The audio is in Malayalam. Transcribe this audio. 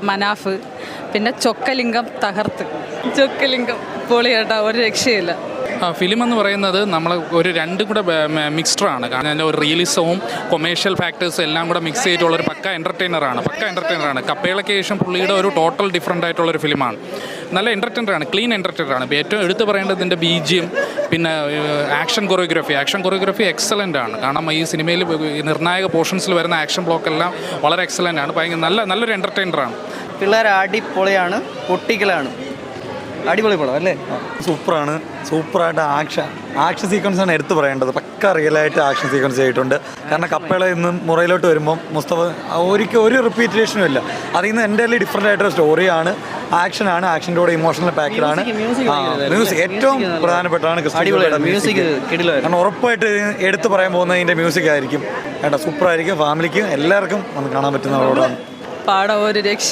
മനാഫ്, പിന്നെ ചൊക്കലിംഗം തകർത്ത്. ചൊക്കലിംഗം പൊളിയേട്ടാ, ഒരു രക്ഷയില്ല. ഫിലിം എന്ന് പറയുന്നത് നമ്മൾ ഒരു രണ്ടും കൂടെ മിക്സ്ഡറാണ്. കാരണം അതിൻ്റെ ഒരു റിയലിസവും കൊമേഴ്ഷ്യൽ ഫാക്ടേഴ്സും എല്ലാം കൂടെ മിക്സ് ചെയ്തിട്ടുള്ളൊരു പക്ക എൻ്റർടൈനറാണ്. കപ്പേളയ്ക്ക് ശേഷം പുള്ളിയുടെ ഒരു ടോട്ടൽ ഡിഫറൻ്റ് ആയിട്ടുള്ളൊരു ഫിലിമാണ്. നല്ല എൻ്റർടൈനറാണ്, ക്ലീൻ എൻ്റർടൈനറാണ്. ഇപ്പോൾ ഏറ്റവും എടുത്തു പറയേണ്ടതിൻ്റെ BGM, പിന്നെ ആക്ഷൻ കൊറിയോഗ്രഫി എക്സലൻ്റ് ആണ്. കാരണം ഈ സിനിമയിൽ നിർണായക പോർഷൻസിൽ വരുന്ന ആക്ഷൻ ബ്ലോക്കെല്ലാം വളരെ എക്സലൻ്റ് ആണ്. ഭയങ്കര നല്ലൊരു എൻ്റർടൈനറാണ്. പിള്ളേർ അടിപൊളിയാണ്, പൊട്ടിക്കലാണ്. അടിപൊളി പടം അല്ലേ? സൂപ്പറായിട്ട് ആക്ഷൻ സീക്വൻസാണ് എടുത്തു പറയേണ്ടത്. പക്ക റിയലായിട്ട് ആക്ഷൻ സീക്വൻസ് ചെയ്തിട്ടുണ്ട്. കാരണം കപ്പേള ഇന്ന് മുറയിലോട്ട് വരുമ്പം മുസ്തഫ ഒരു റിപ്പീറ്റേഷനും ഇല്ല. അതിൽ നിന്ന് എൻ്റെ ഡിഫറെൻ്റ് ആയിട്ടൊരു സ്റ്റോറിയാണ്, ആക്ഷനാണ്, ആക്ഷൻ്റെ കൂടെ ഇമോഷണൽ പാക്കഡാണ്. മ്യൂസിക് ഏറ്റവും പ്രധാനപ്പെട്ടാണ്. കാരണം ഉറപ്പായിട്ട് എടുത്തു പറയാൻ പോകുന്നത് ഇതിൻ്റെ മ്യൂസിക് ആയിരിക്കും. സൂപ്പറായിരിക്കും. ഫാമിലിക്ക് എല്ലാവർക്കും ഒന്ന് കാണാൻ പറ്റുന്ന പടമാണ്. പാടം ഒരു രക്ഷ